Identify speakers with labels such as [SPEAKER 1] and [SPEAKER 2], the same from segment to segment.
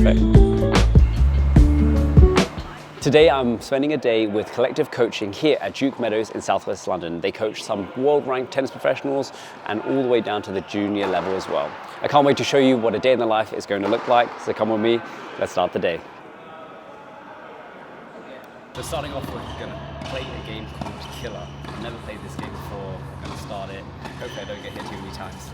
[SPEAKER 1] Perfect. Today I'm spending a day with Collective Coaching here at Duke Meadows in Southwest London. They coach some world-ranked tennis professionals and all the way down to the junior level as well. I can't wait to show you what a day in the life is going to look like, so come with me, let's start the day. So starting off, we're going to play a game called Killer. I've never played this game before, I'm going to start it. Hopefully I don't get hit too many times.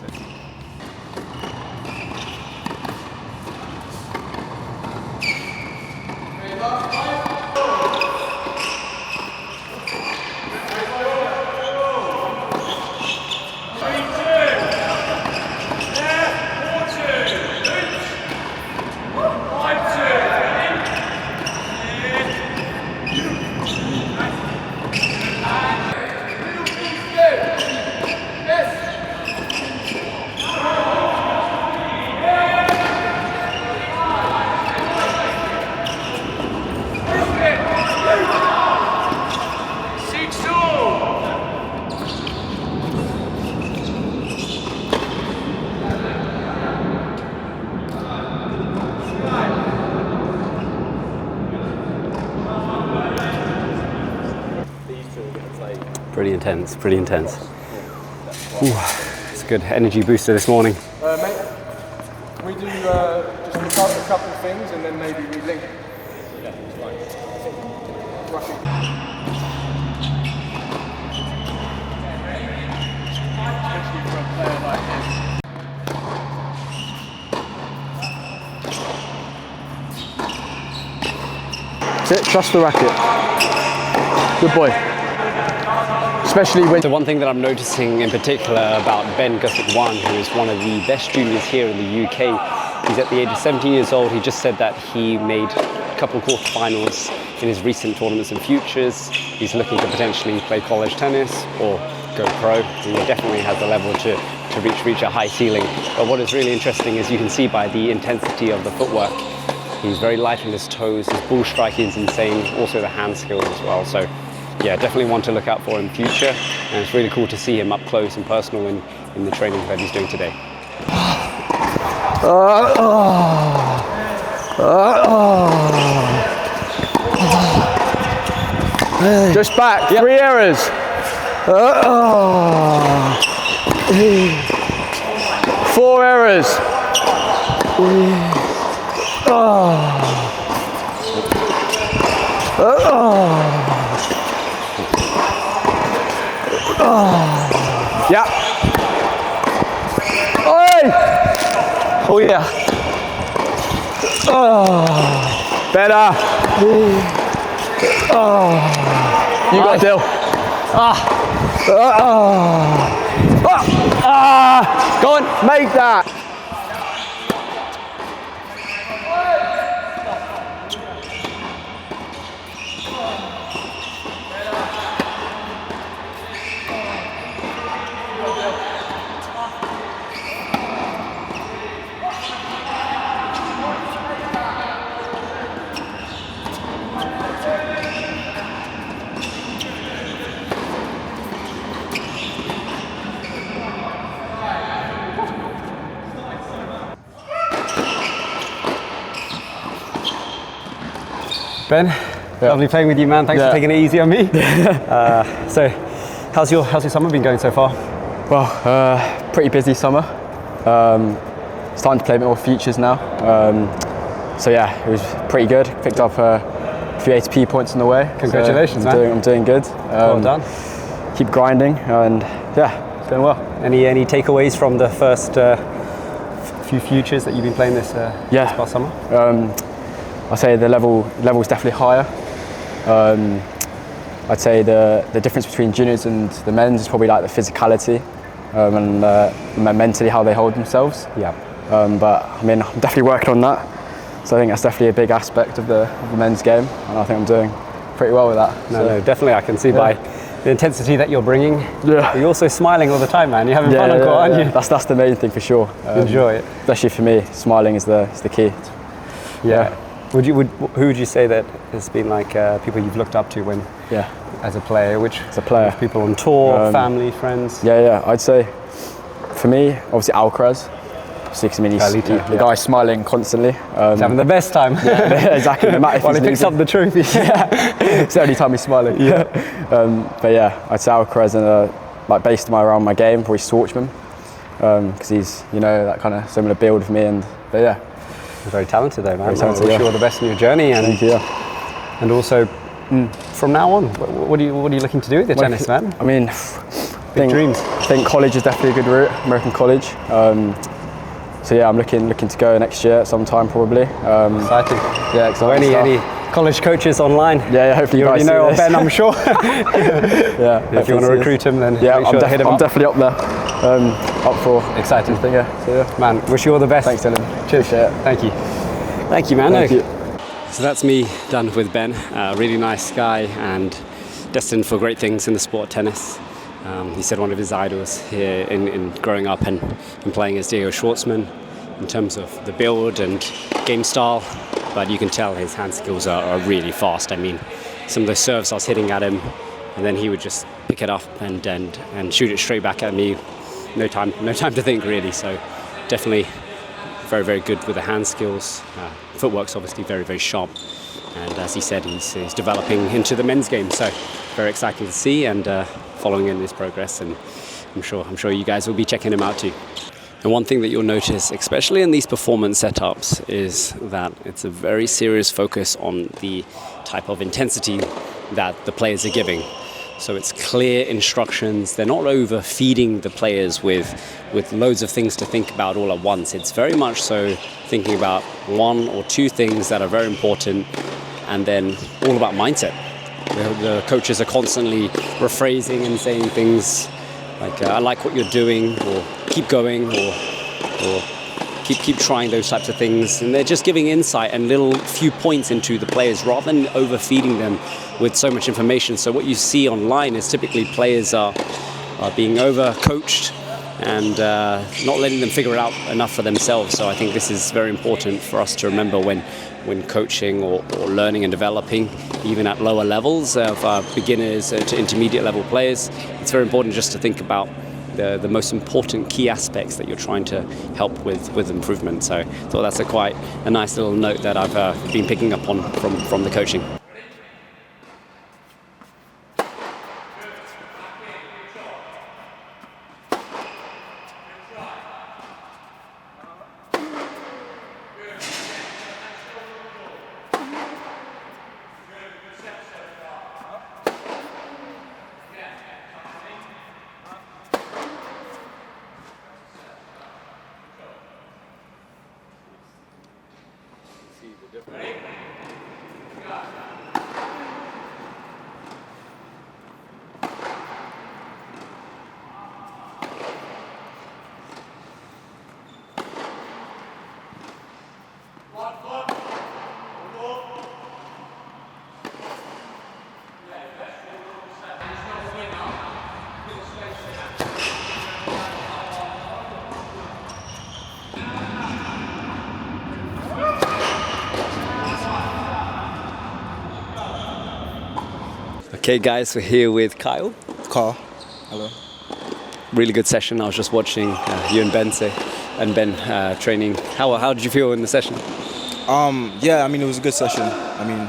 [SPEAKER 1] Pretty intense, pretty intense. Ooh, it's a good energy booster this morning.
[SPEAKER 2] Mate, can we do just a couple of things and then maybe we link? Yeah, it's fine. Rushing. Especially for a player like this. That's it, trust the racket. Good boy. Especially when...
[SPEAKER 1] So one thing that I'm noticing in particular about Gusic, who is one of the best juniors here in the UK, he's at the age of 17 years old. He just said that he made a couple of quarterfinals in his recent tournaments and futures. He's looking to potentially play college tennis or go pro. He definitely has the level to reach a high ceiling. But what is really interesting is you can see by the intensity of the footwork, he's very light on his toes, his ball striking is insane, also the hand skills as well. So yeah, definitely one to look out for in future, and it's really cool to see him up close and personal in the training that he's doing today.
[SPEAKER 2] Just back, yep. 3 errors. 4 errors. Yeah. Oi! Oh yeah. Better. You got it, Dill. Go on, make that.
[SPEAKER 1] Ben, lovely playing with you, man. Thanks for taking it easy on me. So, how's your summer been going so far?
[SPEAKER 3] Well, pretty busy summer. Starting to play a bit more futures now. So yeah, it was pretty good. Picked up a few ATP points on the way.
[SPEAKER 1] Congratulations,
[SPEAKER 3] so
[SPEAKER 1] man.
[SPEAKER 3] I'm doing good.
[SPEAKER 1] Well done.
[SPEAKER 3] Keep grinding, and yeah, it's going well.
[SPEAKER 1] Any takeaways from the first few futures that you've been playing this past summer?
[SPEAKER 3] I'd say the level's definitely higher. I'd say the difference between juniors and the men's is probably like the physicality and mentally how they hold themselves.
[SPEAKER 1] Yeah.
[SPEAKER 3] But I mean, I'm definitely working on that. So I think that's definitely a big aspect of the men's game, and I think I'm doing pretty well with that.
[SPEAKER 1] No, definitely. I can see by the intensity that you're bringing. Yeah. You're also smiling all the time, man. You're having fun on court, aren't you?
[SPEAKER 3] That's the main thing for sure.
[SPEAKER 1] Enjoy it.
[SPEAKER 3] Especially for me, smiling is the key.
[SPEAKER 1] Yeah. Who would you say that has been like people you've looked up to when, as a player? Which people on tour, family, friends?
[SPEAKER 3] Yeah. I'd say for me, obviously Alcaraz. I mean,
[SPEAKER 1] Carlito,
[SPEAKER 3] the guy's smiling constantly.
[SPEAKER 1] He's having the best time.
[SPEAKER 3] Exactly. No matter if
[SPEAKER 1] While he
[SPEAKER 3] he's
[SPEAKER 1] picks up the trophy.
[SPEAKER 3] it's the only time he's smiling. But yeah, I'd say Alcaraz and based around my game, probably Schwartzman, because he's that kind of similar build with me. But yeah,
[SPEAKER 1] very talented though, man.
[SPEAKER 3] Very talented,
[SPEAKER 1] I wish
[SPEAKER 3] yeah.
[SPEAKER 1] you all the best in your journey, and
[SPEAKER 3] thank you.
[SPEAKER 1] and also from now on, what are you looking to do with your tennis, man?
[SPEAKER 3] I mean,
[SPEAKER 1] Big dreams.
[SPEAKER 3] I think college is definitely a good route, American college. So yeah, I'm looking to go next year at some time probably.
[SPEAKER 1] Exciting.
[SPEAKER 3] Yeah,
[SPEAKER 1] So
[SPEAKER 3] exciting
[SPEAKER 1] any
[SPEAKER 3] stuff.
[SPEAKER 1] college coaches online?
[SPEAKER 3] Yeah, hopefully
[SPEAKER 1] You already
[SPEAKER 3] guys see
[SPEAKER 1] know
[SPEAKER 3] this.
[SPEAKER 1] Ben, I'm sure.
[SPEAKER 3] Yeah,
[SPEAKER 1] If you want to recruit him, then
[SPEAKER 3] yeah,
[SPEAKER 1] make sure to hit him
[SPEAKER 3] I'm
[SPEAKER 1] up.
[SPEAKER 3] definitely up there, up for
[SPEAKER 1] Exciting.
[SPEAKER 3] anything. Yeah, so yeah.
[SPEAKER 1] Man, wish you all the best.
[SPEAKER 3] Thanks, Dylan.
[SPEAKER 1] Cheers. Thank you. Thank you, man.
[SPEAKER 3] Thank you.
[SPEAKER 1] So that's me done with Ben. Really nice guy and destined for great things in the sport of tennis. He said one of his idols here in growing up and playing is Diego Schwartzman in terms of the build and game style, but you can tell his hand skills are really fast. I mean, some of the serves I was hitting at him, and then he would just pick it up and shoot it straight back at me. No time to think really. So definitely very, very good with the hand skills. Footwork's obviously very, very sharp. And as he said, he's developing into the men's game. So very exciting to see and following in his progress. And I'm sure you guys will be checking him out too. And one thing that you'll notice, especially in these performance setups, is that it's a very serious focus on the type of intensity that the players are giving. So it's clear instructions. They're not overfeeding the players with loads of things to think about all at once. It's very much so thinking about one or two things that are very important, and then all about mindset. The coaches are constantly rephrasing and saying things like, I like what you're doing, or keep going, or keep trying, those types of things. And they're just giving insight and little few points into the players rather than overfeeding them with so much information. So what you see online is typically players are being over-coached and not letting them figure it out enough for themselves. So I think this is very important for us to remember when coaching or learning and developing, even at lower levels of beginners to intermediate level players. It's very important just to think about the most important key aspects that you're trying to help with improvement. So I thought that's quite a nice little note that I've been picking up on from the coaching. Okay guys, we're here with Kyle.
[SPEAKER 4] Carl. Hello.
[SPEAKER 1] Really good session. I was just watching you and Ben training. How did you feel in the session?
[SPEAKER 4] Yeah, I mean, it was a good session. I mean,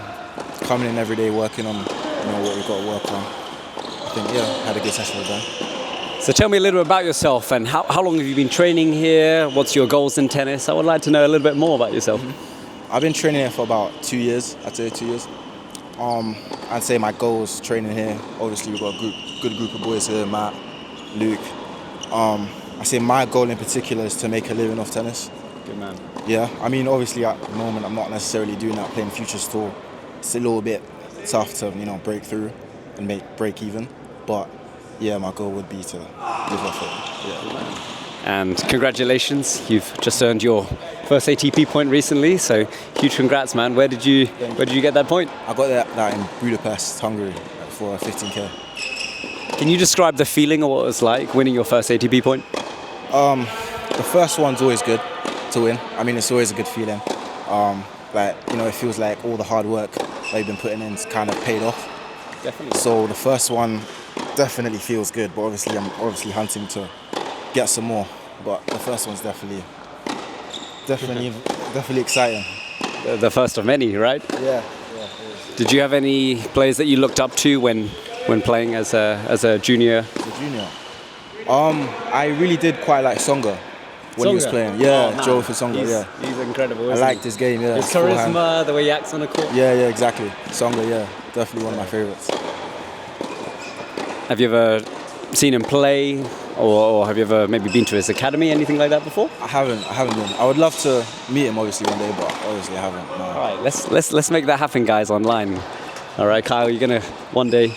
[SPEAKER 4] coming in every day, working on what we've got to work on. I think, yeah, had a good session with Ben.
[SPEAKER 1] So tell me a little bit about yourself and how long have you been training here? What's your goals in tennis? I would like to know a little bit more about yourself.
[SPEAKER 4] I've been training here for about 2 years. I'd say 2 years. I'd say my goals training here. Obviously, we've got a good group of boys here, Matt, Luke. I say my goal in particular is to make a living off tennis.
[SPEAKER 1] Good man.
[SPEAKER 4] Yeah, I mean, obviously at the moment I'm not necessarily doing that, playing Futures Tour. It's a little bit tough to break through and break even. But yeah, my goal would be to live off it. Yeah.
[SPEAKER 1] And congratulations, you've just earned your first ATP point recently. So huge congrats, man. Where did you get that point?
[SPEAKER 4] I got that in Budapest, Hungary, for 15k.
[SPEAKER 1] Can you describe the feeling of what it was like winning your first ATP point?
[SPEAKER 4] The first one's always good to win. I mean, it's always a good feeling. It feels like all the hard work that you've been putting in is kind of paid off.
[SPEAKER 1] Definitely.
[SPEAKER 4] So the first one definitely feels good, but obviously I'm hunting to get some more. But the first one's definitely definitely exciting.
[SPEAKER 1] The first of many, right?
[SPEAKER 4] Yeah.
[SPEAKER 1] Did you have any players that you looked up to when playing as a junior?
[SPEAKER 4] The junior. I really did quite like Songa when he was
[SPEAKER 1] Songa?
[SPEAKER 4] playing. Yeah,
[SPEAKER 1] Oh,
[SPEAKER 4] Joe for Songa. Yeah,
[SPEAKER 1] He's incredible.
[SPEAKER 4] I liked his game. Yeah,
[SPEAKER 1] his
[SPEAKER 4] forehand.
[SPEAKER 1] charisma, the way he acts on the court.
[SPEAKER 4] Yeah, exactly. Songa. Yeah, definitely one of my favorites.
[SPEAKER 1] Have you ever seen him play, or have you ever maybe been to his academy, anything like that before?
[SPEAKER 4] I haven't been. I would love to meet him obviously one day, but obviously I haven't. No.
[SPEAKER 1] All right, let's make that happen, guys, online. All right, Kyle, you're gonna one day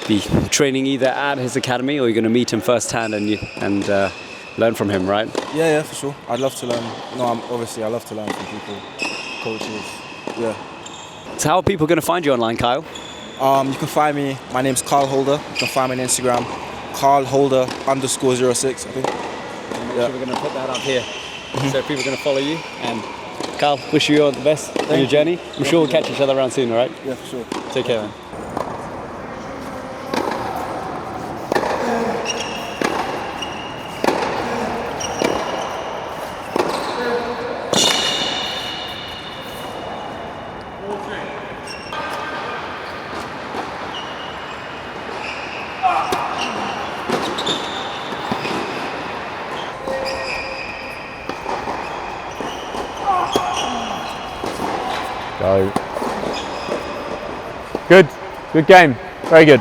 [SPEAKER 1] be training either at his academy or you're gonna meet him firsthand and learn from him, right?
[SPEAKER 4] Yeah, for sure. I'd love to learn. No, I love to learn from people, coaches. Yeah.
[SPEAKER 1] So how are people gonna find you online, Kyle?
[SPEAKER 4] You can find me. My name's Carl Holder. You can find me on Instagram, Carl Holder _06. I think.
[SPEAKER 1] We're going to put that up here, so people are going to follow you. And Carl, wish you all the best on your journey. I'm sure we'll catch each other around soon, all right?
[SPEAKER 4] Yeah, for sure.
[SPEAKER 1] Take care, man.
[SPEAKER 5] Go. Good game. Very good.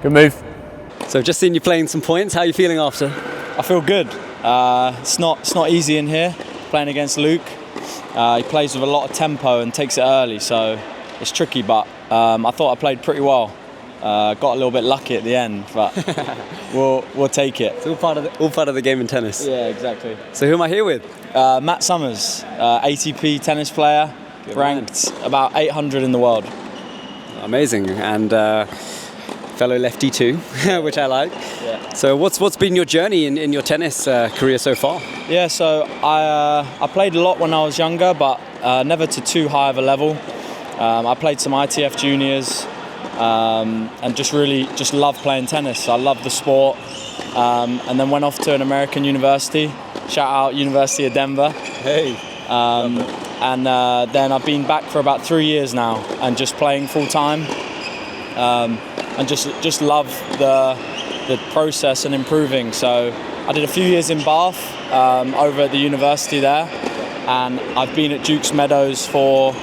[SPEAKER 5] Good move.
[SPEAKER 1] So just seen you playing some points. How are you feeling after?
[SPEAKER 6] I feel good. It's not easy in here playing against Luke. He plays with a lot of tempo and takes it early, so it's tricky. But I thought I played pretty well. Got a little bit lucky at the end, but we'll take it.
[SPEAKER 1] It's all part of the game in tennis.
[SPEAKER 6] Yeah, exactly.
[SPEAKER 1] So who am I here with?
[SPEAKER 6] Matt Summers, ATP tennis player, ranked about 800 in the world.
[SPEAKER 1] Amazing, and fellow lefty too, which I like.
[SPEAKER 6] Yeah.
[SPEAKER 1] So what's been your journey in your tennis career so far?
[SPEAKER 6] Yeah, so I played a lot when I was younger, but never to too high of a level. I played some ITF juniors. And just love playing tennis. I love the sport, and then went off to an American university. Shout out University of Denver.
[SPEAKER 1] Hey.
[SPEAKER 6] And then I've been back for about 3 years now, and just playing full time. And just love the process and improving. So I did a few years in Bath over at the university there, and I've been at Duke Meadows for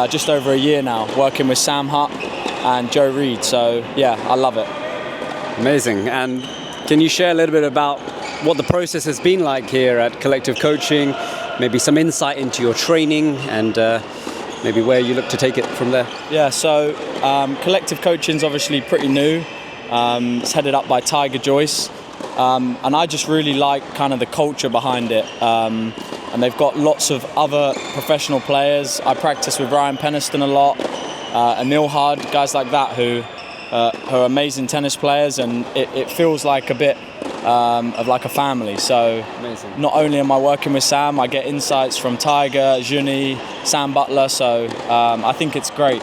[SPEAKER 6] just over a year now, working with Sam Hutt and Joe Reed. So yeah, I love it.
[SPEAKER 1] Amazing. And can you share a little bit about what the process has been like here at Collective Coaching, maybe some insight into your training and maybe where you look to take it from there?
[SPEAKER 6] Yeah, so Collective Coaching's obviously pretty new. It's headed up by Tiger Joyce. And I just really like kind of the culture behind it. And they've got lots of other professional players. I practice with Ryan Peniston a lot, Anil Hard, guys like that who are amazing tennis players, and it feels like a bit of like a family. So
[SPEAKER 1] amazing.
[SPEAKER 6] Not only am I working with Sam, I get insights from Tiger, Jhun, Sam Butler, so I think it's great,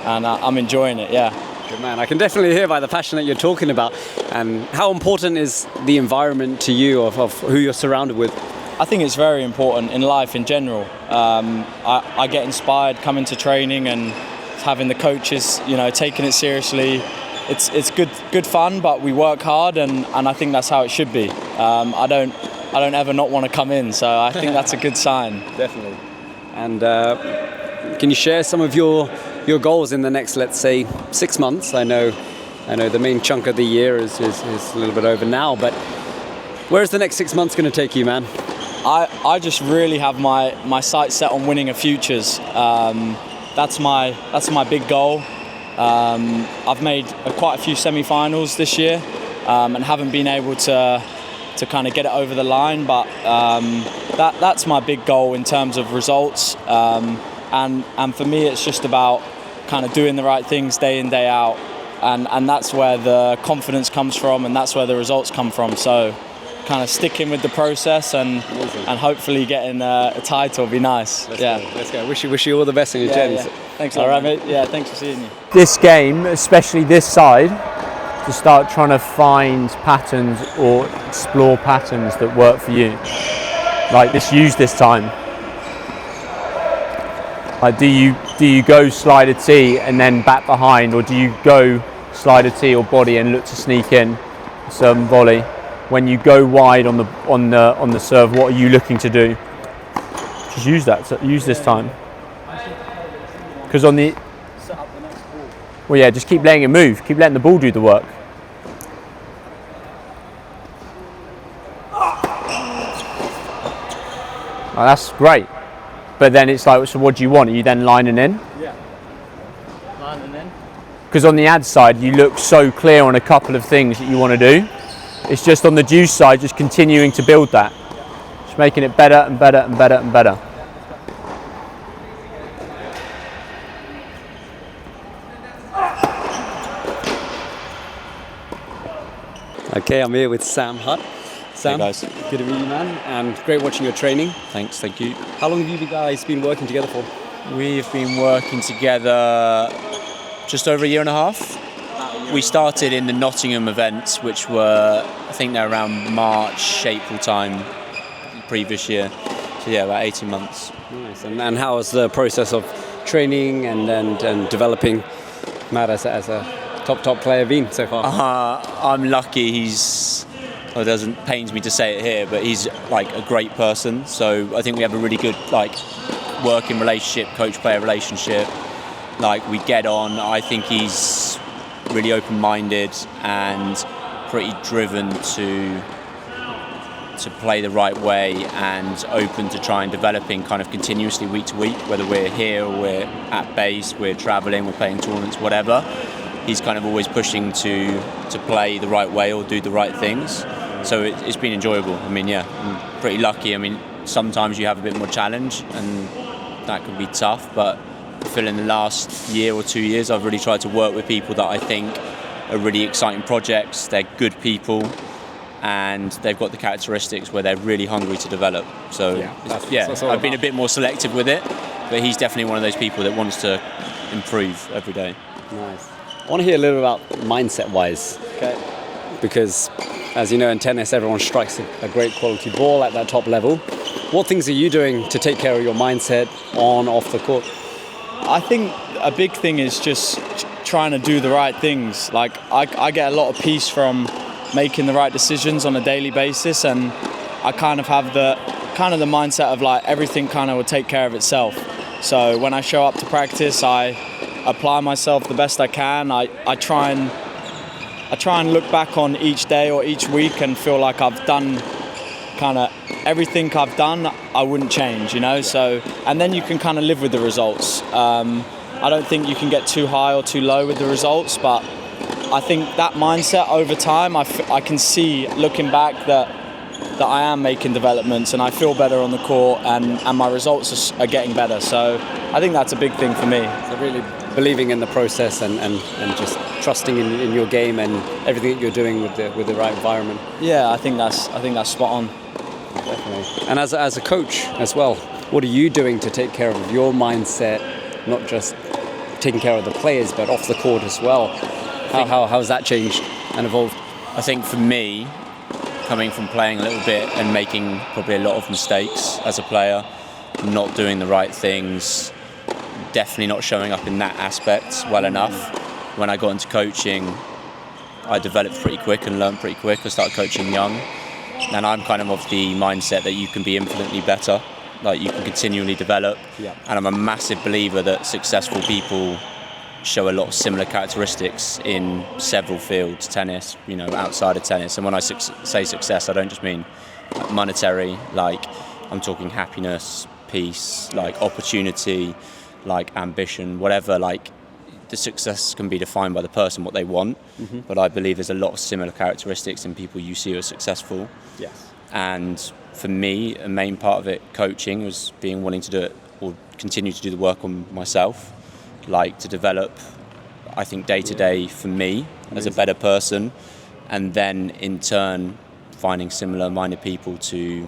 [SPEAKER 6] and I'm enjoying it, yeah.
[SPEAKER 1] Good man. I can definitely hear by the passion that you're talking about. And how important is the environment to you of who you're surrounded with?
[SPEAKER 6] I think it's very important in life in general. I get inspired coming to training and having the coaches, taking it seriously. It's good fun, but we work hard, and I think that's how it should be. I don't ever not want to come in, so I think that's a good sign.
[SPEAKER 1] Definitely. And can you share some of your goals in the next, let's say, 6 months? I know the main chunk of the year is a little bit over now, but where's the next 6 months going to take you, man?
[SPEAKER 6] I just really have my sights set on winning a Futures. That's my big goal. I've made quite a few semi-finals this year, and haven't been able to kind of get it over the line, but that's my big goal in terms of results. And for me, it's just about kind of doing the right things day in, day out, and that's where the confidence comes from, and that's where the results come from. So kind of sticking with the process and hopefully getting a title would be nice.
[SPEAKER 1] Let's go. Wish you all the best in your journey.
[SPEAKER 6] Yeah. Thanks a
[SPEAKER 1] All
[SPEAKER 6] lot,
[SPEAKER 1] right,
[SPEAKER 6] mate.
[SPEAKER 1] mate.
[SPEAKER 6] Yeah, thanks for seeing you.
[SPEAKER 5] This game, especially this side, to start trying to find patterns or explore patterns that work for you. Like use this time. Like do you go slider T and then back behind, or do you go slider T or body and look to sneak in some volley? When you go wide on the serve, what are you looking to do? Just use that. Use this time. Because on the well, yeah, just keep letting it move. Keep letting the ball do the work. Oh, that's great. But then it's like, so what do you want? Are you then lining in?
[SPEAKER 6] Yeah. Lining in.
[SPEAKER 5] Because on the ad side, you look so clear on a couple of things that you want to do. It's just on the juice side, just continuing to build that. Just making it better and better and better and better.
[SPEAKER 1] Okay, I'm here with Sam Hutt. Sam,
[SPEAKER 7] Hey guys.
[SPEAKER 1] good to meet you, man, and great watching your training.
[SPEAKER 7] Thanks, thank you.
[SPEAKER 1] How long have you guys been working together for?
[SPEAKER 7] We've been working together just over a year and a half. We started in the Nottingham events, which were, I think they're around March, April time, previous year. So yeah, about 18 months.
[SPEAKER 1] Nice. And how was the process of training and developing Matt as a top player been so far?
[SPEAKER 7] I'm lucky it doesn't pains me to say it here, but he's like a great person. So I think we have a really good working relationship, coach-player relationship. Like we get on. I think he's really open-minded and pretty driven to play the right way and open to try and developing kind of continuously week to week, whether we're here or we're at base, we're traveling, we're playing tournaments, whatever. He's kind of always pushing to play the right way or do the right things. So it's been enjoyable. I mean, yeah, I'm pretty lucky. I mean, sometimes you have a bit more challenge and that can be tough, but I feel in the last year or 2 years, I've really tried to work with people that I think are really exciting projects. They're good people and they've got the characteristics where they're really hungry to develop. So I've been a bit more selective with it, but he's definitely one of those people that wants to improve every day.
[SPEAKER 1] Nice. I want to hear a little about mindset-wise.
[SPEAKER 6] Okay.
[SPEAKER 1] Because, as you know, in tennis, everyone strikes a great quality ball at that top level. What things are you doing to take care of your mindset on, off the court?
[SPEAKER 6] I think a big thing is just trying to do the right things. Like I get a lot of peace from making the right decisions on a daily basis, and I kind of have the mindset of like everything kind of will take care of itself. So when I show up to practice, I apply myself the best I can. I try and look back on each day or each week and feel like I've done kind of everything I've done, I wouldn't change, you know. So, and then you can kind of live with the results. I don't think you can get too high or too low with the results, but I think that mindset over time, I can see looking back that I am making developments and I feel better on the court and my results are getting better. So I think that's a big thing for me.
[SPEAKER 1] So really believing in the process and just trusting in your game and everything that you're doing with the right environment.
[SPEAKER 6] Yeah, I think that's spot on.
[SPEAKER 1] Definitely. And as a coach as well, what are you doing to take care of your mindset, not just taking care of the players, but off the court as well? How has that changed and evolved?
[SPEAKER 7] I think for me, coming from playing a little bit and making probably a lot of mistakes as a player, not doing the right things, definitely not showing up in that aspect well enough. When I got into coaching, I developed pretty quick and learned pretty quick. I started coaching young, and I'm kind of the mindset that you can be infinitely better, like you can continually develop.
[SPEAKER 1] Yeah.
[SPEAKER 7] And I'm a massive believer that successful people show a lot of similar characteristics in several fields, tennis, you know, outside of tennis. And when I say success, I don't just mean monetary, like I'm talking happiness, peace, like opportunity, like ambition, whatever. Like the success can be defined by the person, what they want. Mm-hmm. But I believe there's a lot of similar characteristics in people you see who are successful.
[SPEAKER 1] Yes.
[SPEAKER 7] And for me, a main part of it, coaching, was being willing to do it or continue to do the work on myself. Like to develop, I think, day to day for me as a better person, and then in turn finding similar-minded people to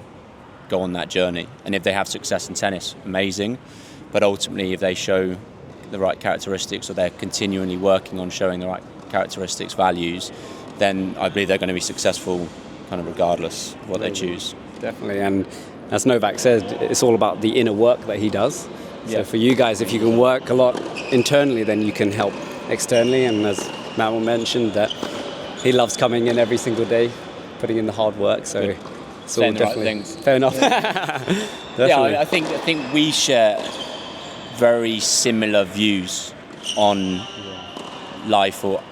[SPEAKER 7] go on that journey. And if they have success in tennis, amazing. But ultimately, if they show the right characteristics, or they're continually working on showing the right characteristics, values, then I believe they're going to be successful kind of regardless of what they choose.
[SPEAKER 1] Definitely, and as Novak said, it's all about the inner work that he does. So for you guys, if you can work a lot internally, then you can help externally. And as Matt mentioned, that he loves coming in every single day, putting in the hard work. So it's all
[SPEAKER 7] Saying the right
[SPEAKER 1] definitely
[SPEAKER 7] things.
[SPEAKER 1] fair enough.
[SPEAKER 7] Yeah, I think we share very similar views on life or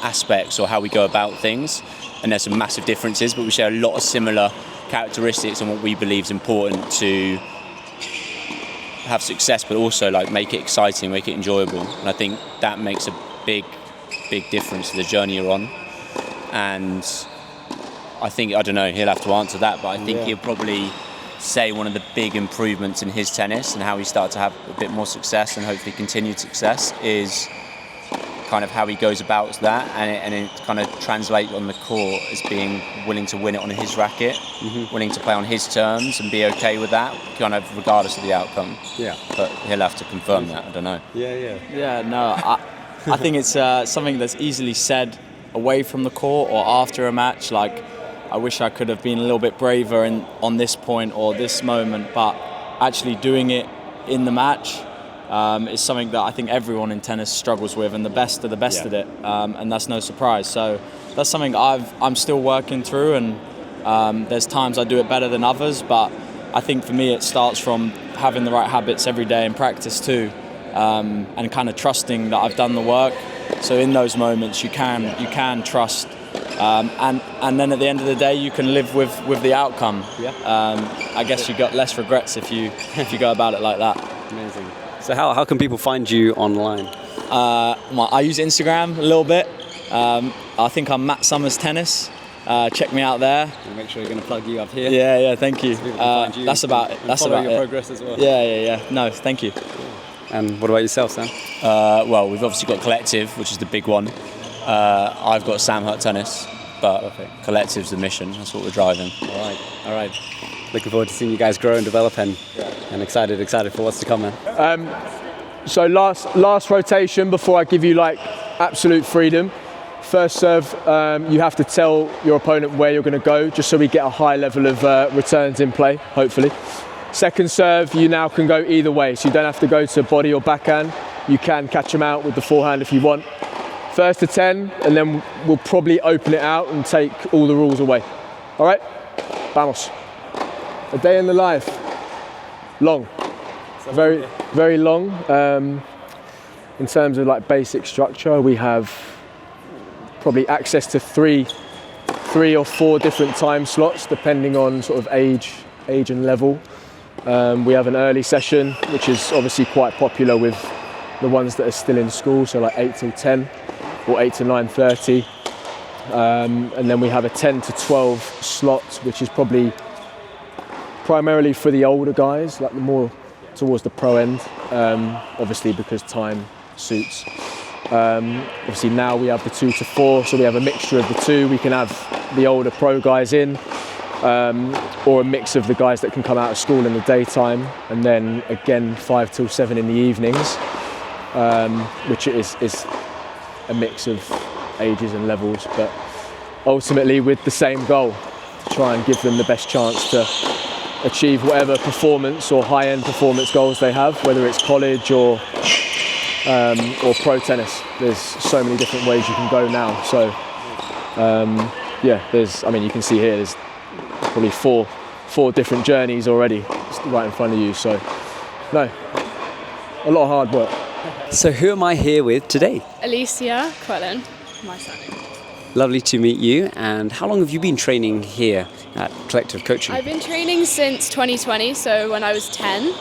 [SPEAKER 7] aspects or how we go about things, and there's some massive differences, but we share a lot of similar characteristics and what we believe is important to have success, but also like make it exciting, make it enjoyable. And I think that makes a big difference to the journey you're on. And I think, I don't know, he'll have to answer that, but I think he'll probably say one of the big improvements in his tennis and how he started to have a bit more success and hopefully continued success is kind of how he goes about that, and it kind of translates on the court as being willing to win it on his racket, willing to play on his terms and be okay with that, kind of regardless of the outcome.
[SPEAKER 1] Yeah.
[SPEAKER 7] But he'll have to confirm that, I don't know.
[SPEAKER 6] Yeah, no, I think it's something that's easily said away from the court or after a match. Like, I wish I could have been a little bit braver on this point or this moment, but actually doing it in the match is something that I think everyone in tennis struggles with, and the best are the best at it, and that's no surprise. So that's something I'm still working through, and there's times I do it better than others, but I think for me it starts from having the right habits every day in practice too, and kind of trusting that I've done the work. So in those moments you can trust, and then at the end of the day you can live with the outcome. I guess you got less regrets if you go about it like that.
[SPEAKER 1] Amazing. So how can people find you online?
[SPEAKER 6] I use Instagram a little bit. I think I'm Matt Summers Tennis. Check me out there.
[SPEAKER 1] We'll make sure you're going to plug you up here.
[SPEAKER 6] Yeah, thank you.
[SPEAKER 1] So people can find you
[SPEAKER 6] that's about it. That's
[SPEAKER 1] follow
[SPEAKER 6] about
[SPEAKER 1] your
[SPEAKER 6] it.
[SPEAKER 1] progress as well.
[SPEAKER 6] Yeah. No, thank you.
[SPEAKER 1] And what about yourself, Sam?
[SPEAKER 7] Well, we've obviously got Collective, which is the big one. I've got Sam Hutt Tennis, but Collective's the mission. That's what we're driving.
[SPEAKER 1] All right. Looking forward to seeing you guys grow and develop, and excited for what's to come, man.
[SPEAKER 2] So last rotation before I give you like absolute freedom. First serve, you have to tell your opponent where you're going to go, just so we get a high level of returns in play, hopefully. Second serve, you now can go either way, so you don't have to go to body or backhand. You can catch them out with the forehand if you want. First to 10, and then we'll probably open it out and take all the rules away. All right? Vamos. A day in the life. Long. Very, very long. In terms of like basic structure, we have probably access to three or four different time slots, depending on sort of age and level. We have an early session, which is obviously quite popular with the ones that are still in school, so like 8 till 10 or 8 to 9:30. And then we have a 10 to 12 slot, which is probably primarily for the older guys, like the more towards the pro end, obviously because time suits. Obviously now we have the 2 to 4, so we have a mixture of the two. We can have the older pro guys in, or a mix of the guys that can come out of school in the daytime, and then again 5 till 7 in the evenings, which is a mix of ages and levels, but ultimately with the same goal, to try and give them the best chance to achieve whatever performance or high-end performance goals they have, whether it's college or pro tennis. There's so many different ways you can go now. So you can see here there's probably four different journeys already right in front of you. So no, a lot of hard work.
[SPEAKER 1] So who am I here with today?
[SPEAKER 8] Alicia, Quellen, my surname.
[SPEAKER 1] Lovely to meet you. And how long have you been training here at Collective Coaching?
[SPEAKER 8] I've been training since 2020, so when I was 10.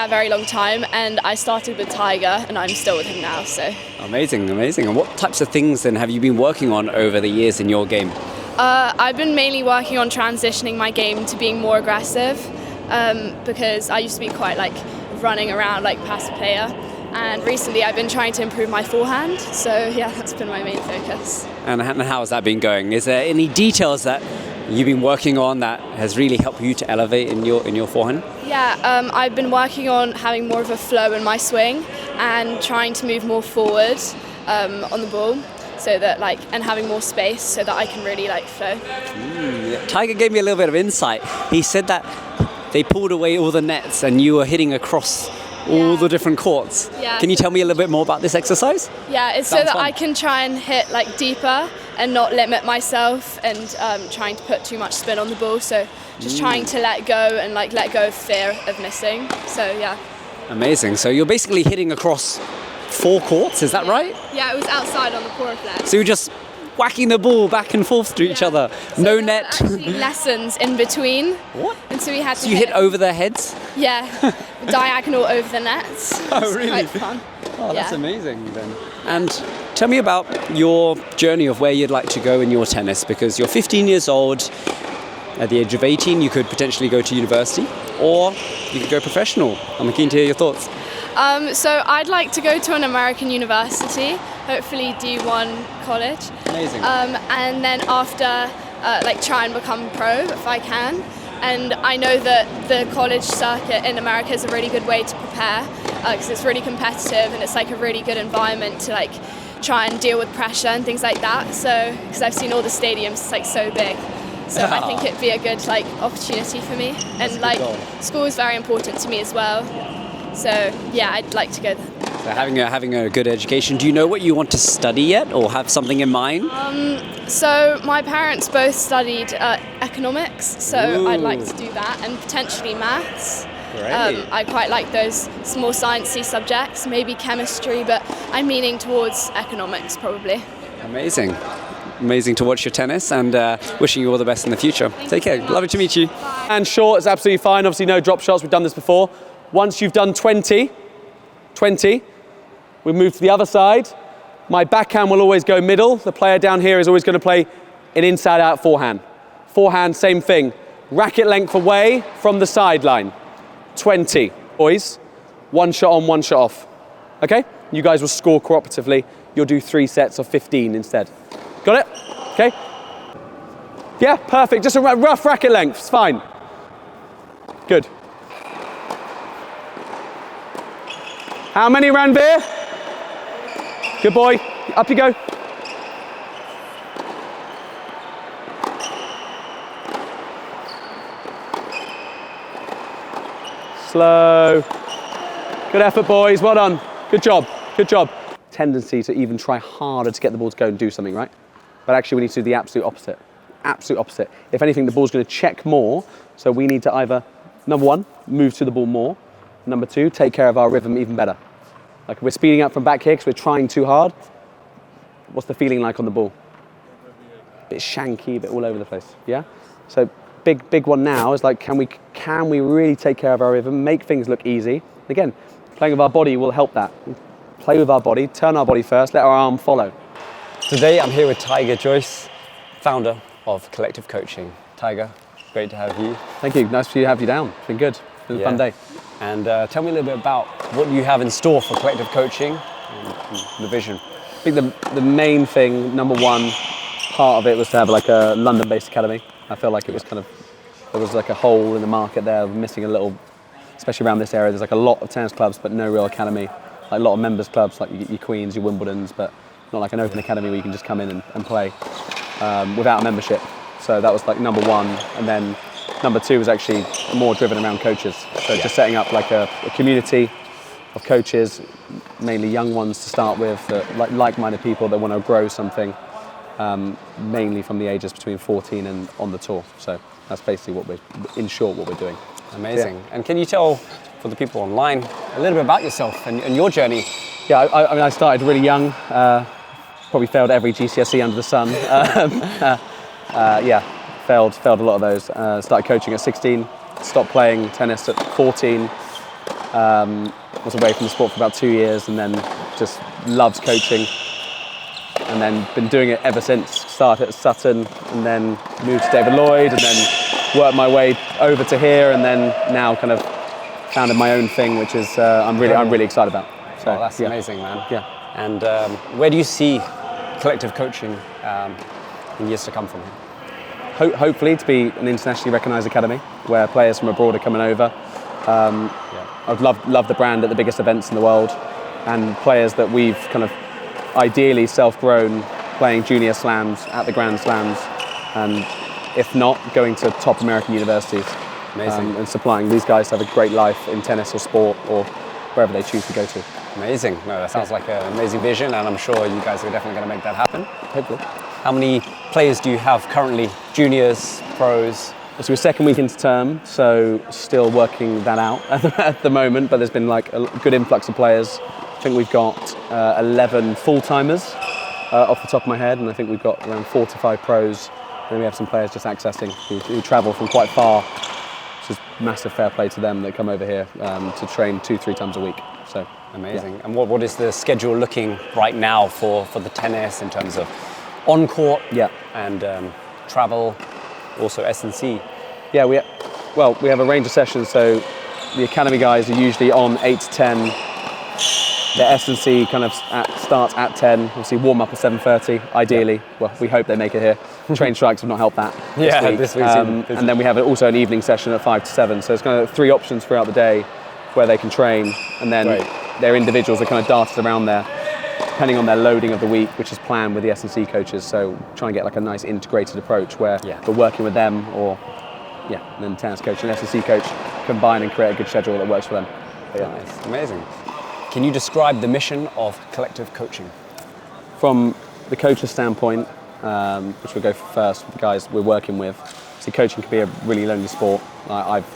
[SPEAKER 8] Very long time. And I started with Tiger, and I'm still with him now. So
[SPEAKER 1] Amazing. And what types of things then have you been working on over the years in your game?
[SPEAKER 8] I've been mainly working on transitioning my game to being more aggressive, because I used to be quite like running around like passive player. And recently I've been trying to improve my forehand. So yeah, that's been my main focus.
[SPEAKER 1] And how has that been going? Is there any details that you've been working on that has really helped you to elevate in your forehand?
[SPEAKER 8] Yeah, I've been working on having more of a flow in my swing and trying to move more forward on the ball, so that and having more space so that I can really flow.
[SPEAKER 1] Tiger gave me a little bit of insight. He said that they pulled away all the nets and you were hitting across all the different courts.
[SPEAKER 8] Yeah.
[SPEAKER 1] Can you tell me a little bit more about this exercise?
[SPEAKER 8] Yeah, it's
[SPEAKER 1] Sounds
[SPEAKER 8] so that
[SPEAKER 1] fun.
[SPEAKER 8] I can try and hit deeper and not limit myself, and trying to put too much spin on the ball. So just trying to let go and let go of fear of missing. So yeah.
[SPEAKER 1] Amazing. So you're basically hitting across 4 courts, is that right?
[SPEAKER 8] Yeah, it was outside on the core flag.
[SPEAKER 1] So you're just whacking the ball back and forth to each other.
[SPEAKER 8] So
[SPEAKER 1] No
[SPEAKER 8] there were
[SPEAKER 1] net.
[SPEAKER 8] actually lessons in between.
[SPEAKER 1] What?
[SPEAKER 8] And so we had to
[SPEAKER 1] So you hit over their heads?
[SPEAKER 8] Yeah, diagonal over the nets.
[SPEAKER 1] Oh,
[SPEAKER 8] It's
[SPEAKER 1] really?
[SPEAKER 8] quite fun.
[SPEAKER 1] Oh, that's
[SPEAKER 8] Yeah.
[SPEAKER 1] amazing then. And tell me about your journey of where you'd like to go in your tennis, because you're 15 years old. At the age of 18, you could potentially go to university, or you could go professional. I'm keen to hear your thoughts.
[SPEAKER 8] So I'd like to go to an American university, hopefully D1 college.
[SPEAKER 1] Amazing.
[SPEAKER 8] And then after, try and become pro if I can. And I know that the college circuit in America is a really good way to prepare, because it's really competitive and it's a really good environment to try and deal with pressure and things like that. So, because I've seen all the stadiums, it's so big. So I think it'd be a good opportunity for me. And school is very important to me as well. So yeah, I'd like to go there.
[SPEAKER 1] So having a good education. Do you know what you want to study yet, or have something in mind?
[SPEAKER 8] So my parents both studied economics, so
[SPEAKER 1] Ooh.
[SPEAKER 8] I'd like to do that, and potentially maths.
[SPEAKER 1] Great.
[SPEAKER 8] I quite like those more sciencey subjects, maybe chemistry, but I'm leaning towards economics probably.
[SPEAKER 1] Amazing. Amazing to watch your tennis, and wishing you all the best in the future. Take care. Lovely to meet you.
[SPEAKER 5] And short is absolutely fine. Obviously, no drop shots. We've done this before. Once you've done 20, we move to the other side. My backhand will always go middle. The player down here is always going to play an inside-out forehand. Forehand, same thing. Racket length away from the sideline. 20. Boys, 1 shot on, 1 shot off. Okay? You guys will score cooperatively. You'll do 3 sets of 15 instead. Got it? Okay? Yeah, perfect. Just a rough racket length. It's fine. Good. How many, Ranveer? Good boy. Up you go. Slow. Good effort, boys. Well done. Good job. Good job. Tendency to even try harder to get the ball to go and do something, right? But actually, we need to do the absolute opposite. Absolute opposite. If anything, the ball's going to check more. So we need to either, number 1, move to the ball more. Number 2, take care of our rhythm even better. Like we're speeding up from back here because we're trying too hard. What's the feeling like on the ball? A bit shanky, a bit all over the place. Yeah. So big one now is can we really take care of our rhythm, make things look easy? Again, playing with our body will help that. Play with our body, turn our body first, let our arm follow.
[SPEAKER 1] Today I'm here with Tiger Joyce, founder of Collective Coaching. Tiger, great to have you.
[SPEAKER 5] Thank you. Nice for you to have you down. It's been good. It's been a fun day.
[SPEAKER 1] And tell me a little bit about what you have in store for Collective Coaching and the vision.
[SPEAKER 5] I think the main thing, number 1, part of it was to have a London-based academy. I feel like it was there was a hole in the market there, missing a little, especially around this area. There's a lot of tennis clubs, but no real academy. A lot of members clubs, like your Queens, your Wimbledons, but not an open academy where you can just come in and play without a membership. So that was number 1, and then number 2 was actually more driven around coaches. So just setting up a community of coaches, mainly young ones to start with, like-minded people that want to grow something, mainly from the ages between 14 and on the tour. So that's basically what we're doing.
[SPEAKER 1] Amazing. Yeah. And can you tell, for the people online, a little bit about yourself and your journey?
[SPEAKER 5] Yeah, I started really young. Probably failed every GCSE under the sun. Failed a lot of those. Started coaching at 16, stopped playing tennis at 14. Was away from the sport for about 2 years, and then just loved coaching. And then been doing it ever since. Started at Sutton, and then moved to David Lloyd, and then worked my way over to here, and then now founded my own thing, which is I'm really excited about.
[SPEAKER 3] So,
[SPEAKER 1] Oh, that's
[SPEAKER 3] yeah.
[SPEAKER 1] amazing, man.
[SPEAKER 3] Yeah.
[SPEAKER 1] And where do you see collective coaching in years to come from here?
[SPEAKER 3] Hopefully to be an internationally recognised academy where players from abroad are coming over. I'd love the brand at the biggest events in the world, and players that we've kind of ideally self-grown playing junior slams at the Grand Slams, and if not, going to top American universities.
[SPEAKER 1] Amazing.
[SPEAKER 3] And supplying these guys to have a great life in tennis or sport or wherever they choose to go to.
[SPEAKER 1] Amazing. No, that sounds like an amazing vision, and I'm sure you guys are definitely going to make that happen.
[SPEAKER 3] Hopefully.
[SPEAKER 1] How many players do you have currently? Juniors, pros?
[SPEAKER 3] So we're second week into term, so still working that out at the moment, but there's been like a good influx of players. I think we've got 11 full-timers off the top of my head, and I think we've got around 4 to 5 pros. And then we have some players just accessing who travel from quite far, which is massive fair play to them that come over here to train 2-3 times a week. So
[SPEAKER 1] amazing.
[SPEAKER 3] Yeah.
[SPEAKER 1] And what is the schedule looking right now for the tennis in terms of on-court and travel, also S&C?
[SPEAKER 3] Yeah, we have a range of sessions. So the academy guys are usually on 8 to 10. The S&C kind of starts at 10. Obviously, warm up at 7:30. Ideally, well, we hope they make it here. Train strikes have not helped that.
[SPEAKER 1] This week's
[SPEAKER 3] and then we have also an evening session at 5 to 7. So it's kind of 3 options throughout the day where they can train, and then their individuals are kind of darted around there, depending on their loading of the week, which is planned with the S&C coaches. So try and get like a nice integrated approach where we're working with them, or and then tennis coach and S&C coach combine and create a good schedule that works for them.
[SPEAKER 1] Nice, amazing. Can you describe the mission of collective coaching?
[SPEAKER 3] From the coach's standpoint, which we'll go for first with the guys we're working with, so coaching can be a really lonely sport. I've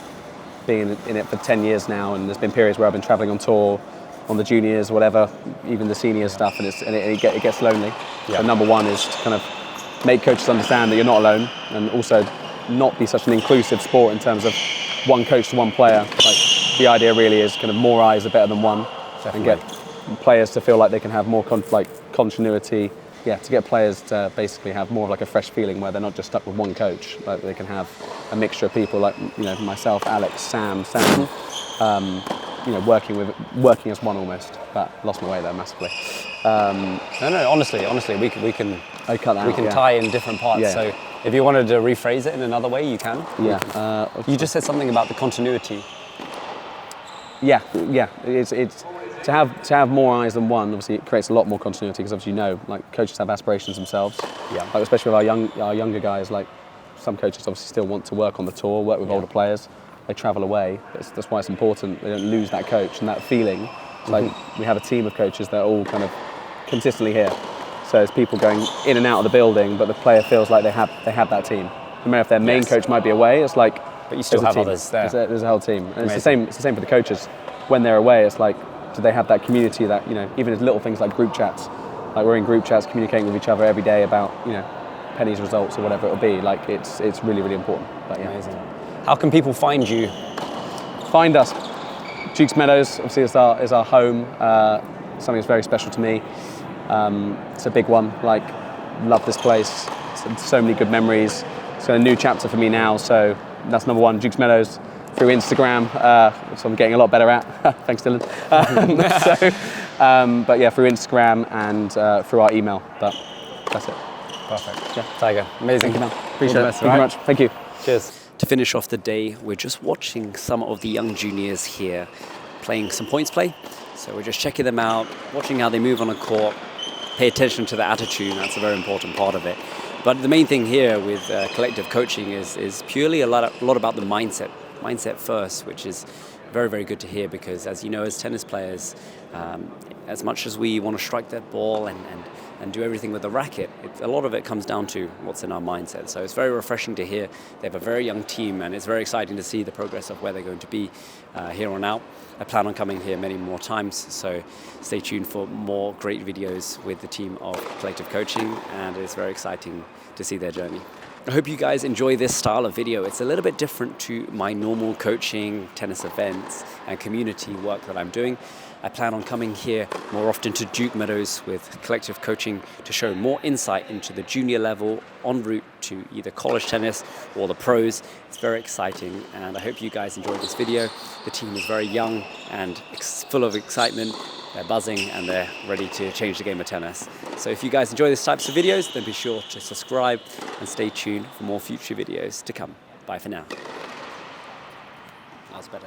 [SPEAKER 3] been in it for 10 years now, and there's been periods where I've been travelling on tour, on the juniors, whatever, even the senior stuff, and it gets lonely. So number one is to kind of make coaches understand that you're not alone, and also not be such an inclusive sport in terms of one coach to one player. Like, the idea really is kind of more eyes are better than one. And get players to feel like they can have more continuity. To get players to basically have more of like a fresh feeling where they're not just stuck with one coach. Like they can have a mixture of people like myself, Alex, Sam, working as one almost. But lost my way there massively.
[SPEAKER 1] No, honestly, we can tie in different parts.
[SPEAKER 3] Yeah.
[SPEAKER 1] So if you wanted to rephrase it in another way, you can.
[SPEAKER 3] Yeah.
[SPEAKER 1] You just said something about the continuity.
[SPEAKER 3] Yeah. It's to have more eyes than one. Obviously, it creates a lot more continuity because obviously like coaches have aspirations themselves.
[SPEAKER 1] Yeah.
[SPEAKER 3] Like, especially with our younger guys. Like some coaches obviously still want to work on the tour, work with older players. They travel away. That's why it's important they don't lose that coach and that feeling. Like we have a team of coaches that are all kind of consistently here. So there's people going in and out of the building, but the player feels like they have that team. No matter if their main coach might be away, it's like.
[SPEAKER 1] But you still have others there.
[SPEAKER 3] There's a whole team, and it's the same for the coaches. When they're away, it's like, do they have that community that even as little things like group chats, like we're in group chats communicating with each other every day about Penny's results or whatever it'll be. Like it's really, really important. But
[SPEAKER 1] amazing. How can people find you?
[SPEAKER 3] Find us. Duke Meadows obviously is our home. Something that's very special to me. It's a big one. Like, love this place. So many good memories. It's a new chapter for me now. So that's number one. Duke Meadows through Instagram, which I'm getting a lot better at. Thanks, Dylan. But through Instagram and through our email. But that's it.
[SPEAKER 1] Perfect. Yeah, Tiger. Amazing.
[SPEAKER 3] Thank you, man. Appreciate it. Thank you very much. Thank you.
[SPEAKER 1] Cheers. To finish off the day, we're just watching some of the young juniors here playing some points play. So we're just checking them out, watching how they move on a court, pay attention to their attitude. That's a very important part of it. But the main thing here with collective coaching is purely a lot about the mindset first, which is very, very good to hear, because as you know, as tennis players, as much as we want to strike that ball and do everything with the racket, a lot of it comes down to what's in our mindset. So it's very refreshing to hear. They have a very young team, and it's very exciting to see the progress of where they're going to be here on out. I plan on coming here many more times, so stay tuned for more great videos with the team of Collective Coaching, and it's very exciting to see their journey. I hope you guys enjoy this style of video. It's a little bit different to my normal coaching, tennis events, and community work that I'm doing. I plan on coming here more often to Duke Meadows with Collective Coaching to show more insight into the junior level en route to either college tennis or the pros. It's very exciting, and I hope you guys enjoyed this video. The team is very young and full of excitement. they're buzzing and they're ready to change the game of tennis. So if you guys enjoy these types of videos, then be sure to subscribe and stay tuned for more future videos to come. Bye for now. That was better.